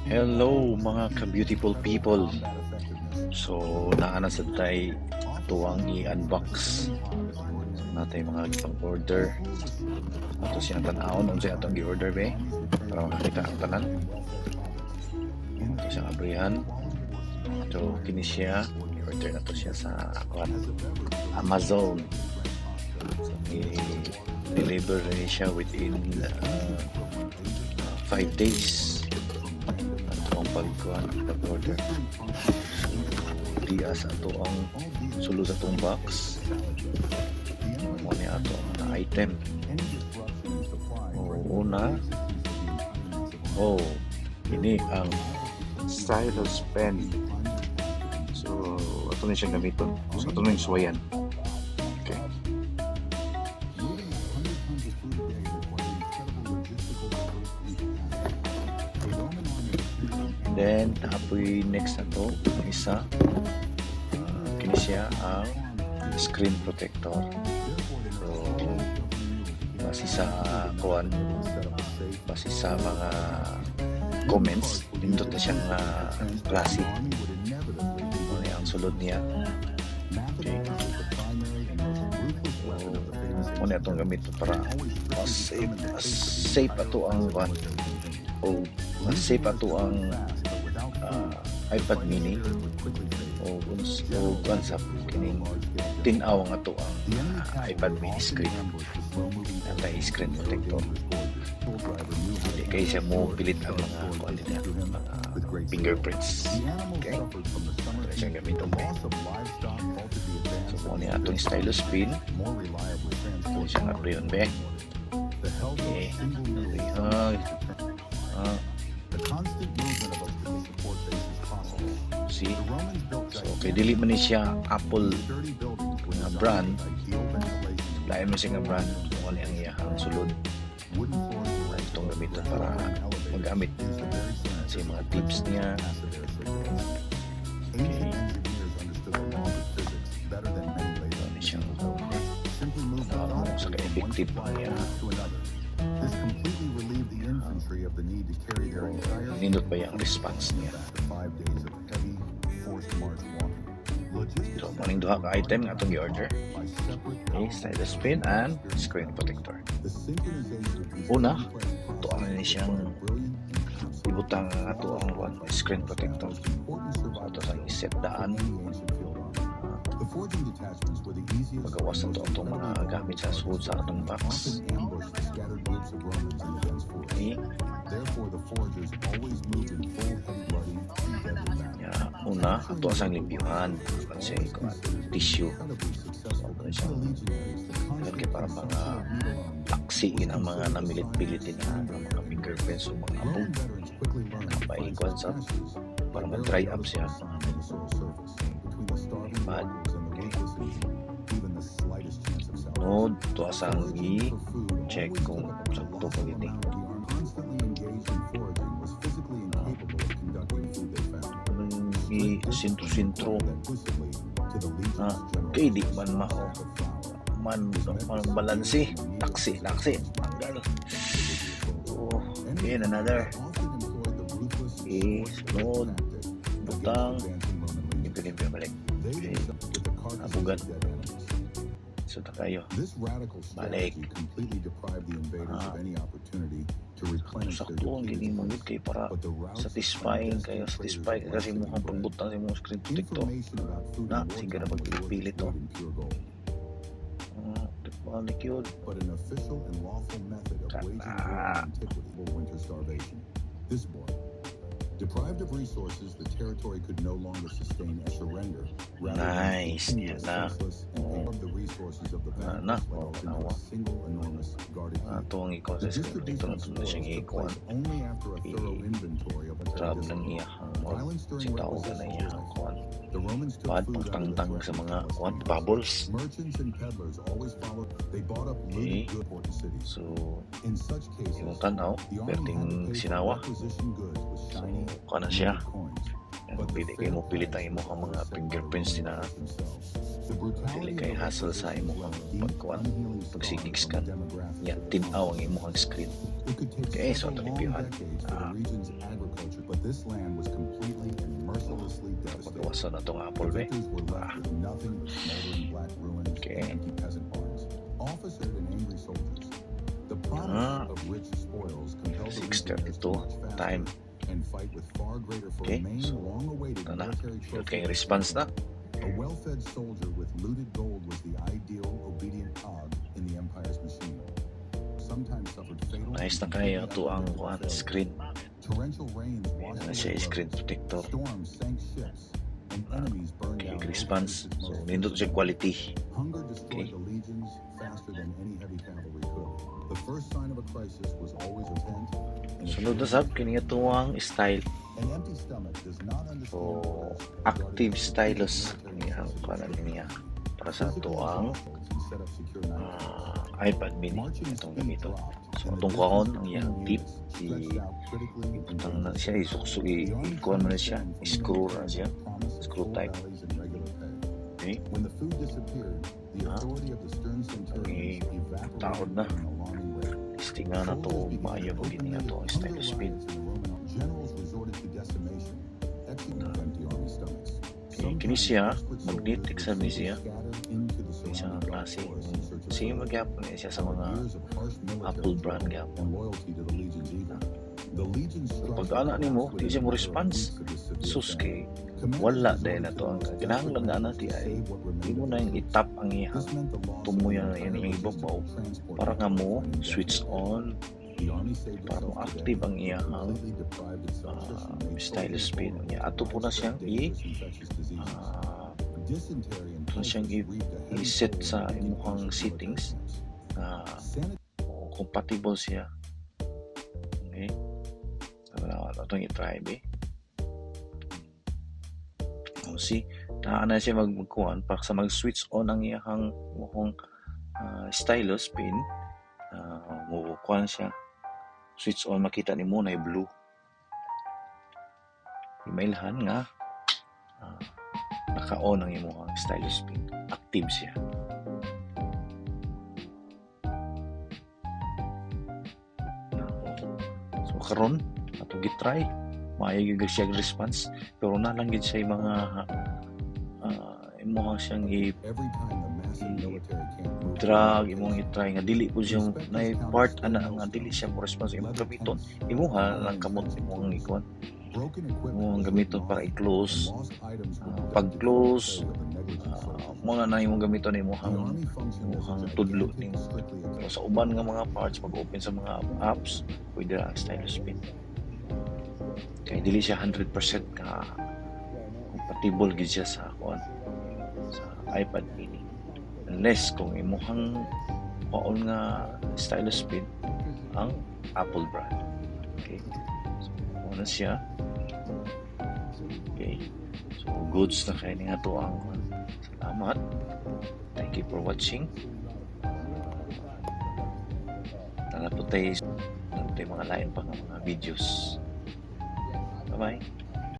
Hello mga ka-beautiful people. So naana sa tay tuwang i-unbox natay mga pang-order. Ato siyang tan-awon unsay atong gi-order be para makakita ang tanan. Ato siyang abrihan. So kini siya i-order na to siya sa Amazon. So i-deliver ni siya within 5 days. Ang pag-order. Dias ato ang sulod sa atong box. Mo ni ato ang item. Una. Ini ang stylus pen. So ato ni siyang gamiton. So ato ni suwayan. Okay. Then apoy next na to isa kini siya ang screen protector. So base sa kuan, base sa mga comments nindot na siyang klase. Ano ang sulod niya. Okay. Muna itong gamit para safe ato ang kuan o safe ato ang iPad mini o sa kining tinaw nga to ang iPad mini screen natay screen protector. Hindi kayo siya mo pilit ang mga quality mga fingerprints. Okay, ito siyang gamitin mo. So kung ano atong stylus pen, ito siyang abriyon be. Okay, see? So, kay dili man ni siya Apple na brand. Lain mo siya nga brand. Kung ano ang iyahang sulod. Itong gamitin para magamit sa mga tips niya. Okay. Ito ni siyang sa ka-effective niya. Nindot ba yung response niya? So, maning duha ka item nga itong i-order. Okay, stylus pen and screen protector. Una, ito ang siyang ibutang ito ang screen protector. So, ito sa iset daan. Pagawas na ito itong mga gamit sa suod sa itong box. Okay. Una, ito ang limpyuhan kasi tissue. So, kaya para mga taksiin ang mga namilit-pilit na mga fingerprints o mga abong kapaikon sa para mag-dry up siya. Bad. No, ito asang i-check kung sakto pa ito. Sintro-sintro kay di man man balansi taksi tanggal. Okay, another sunod butang ipinipin balik. Okay, abugat so tayo balik. Sakto ang gini mo kay para satisfy kasi mukhang pagbutang sa mga screen protector na sige na pagpili to balik yun Deprived of resources, the territory could no longer sustain a surrender. Nice. Yan na. The resources of the Na. single enormous guarded Ito ang ikaw sa screen dito na ito siyang ikuan. only after a thorough inventory of Trap ng iyahang sitaw ka na iyahang kuan. the Romans took Bad food out of pagtangtang sa mga kuan bubbles. merchants and peddlers always followed. They bought up looted good important cities. So In such cases, yung tanaw the army perting had to pay for sinawa. requisition goods with So shiny kana siya. coins. Pili kayo mo pilit ang imo ang mga fingerprints na dili kay hassle sa imo ang pagkuan pagsigig scan yan tinaw ang imo ang screen. Okay, so ito lipihan This land was completely and mercilessly devastated. Pagkawasan na itong The apple, be. victims were left with nothing but smoldering black ruins Okay. and empty peasant barns. Officered and angry soldiers. The promise of rich spoils compelled the legions to 6:32 march faster time. and fight with far greater for Okay, a main so, long-awaited Ito na. military Yun trophy. kayong response na. A well-fed soldier with looted gold was the ideal obedient cog in the empire's machine. Sometimes suffered fatal. Nice na kayo ito ang kuhan, screen. Torrential rains washed Yan na away siya, roads. screen protector. Storms sank ships, and enemies burned down Okay, low response. places So, most nindot siya visible. quality. Hunger destroyed Okay. the legions faster than any heavy cavalry could. The first sign of a crisis was always a tent. and a Sunod na short sab, kini ito ang style. An empty stomach does not understand So, orders active regarding stylus. military Kini ang kanan niya. Para sa ito Physical ang examples and set up secure night iPad mini. Marching Itong speed gamito. dropped, So, and the itong kahon, distance ang between iyang tip, units stretched out critically and Itang na dangerously. siya, isuksok, The army ikuhan mo na siya, transformed from screw na military siya. with promise of Screw full type. valleys and regular pay. Okay. When the food disappeared, the authority of the stern centurions taon na. evaporated at an alarming rate. Istinga na to, Soldiers began maayo kung gini nga to, openly style hunger speed. riots in the Roman army. Generals resorted to decimation, executing empty army stomachs. Okay, kini siya, magnetic sa ni siya. Isang klase. Sige magyapon na siya sa mga Apple brand gyapon. Pag ana nimo, di siya mo response. Sus kay wala dahil na to ang kinahanglan na natin ay di mo na yung itap ang iyang tumuya na yun yung ibabaw para nga mo switch on para active ang iyang stylus speed niya. Ato po na siyang i-set sa imuhang settings na compatible siya. Okay? Itong i-try be. See, na siya magkuhan para sa mag-switch on ang iyang mukhang stylus pin. Mukuhan siya. Switch on, makita ni mo na blue. Emailhan nga naka-on ang iyong stylus pin. Active siya. So karon atong gitry maayo gyud siya response pero nalangit siya yung mga imong siyang i-drag imong i-try nga dili po siya na part ana nga dili siya mo response imong gamiton imuha lang kamot imong ikon imong gamiton para i-close pag-close mga na imong gamiton imong tudlo ning sa uban nga mga parts pag-open sa mga apps pwede ra ang stylus pin kaya dili siya 100% ka compatible gid siya sa iPad mini unless kung imuhang paon nga stylus pin ang Apple brand. Okay, so ano siya. Okay, so goods na kayo nga to ang salamat, thank you for watching. Nanaputay mga lain pa nga mga videos. Bye bye.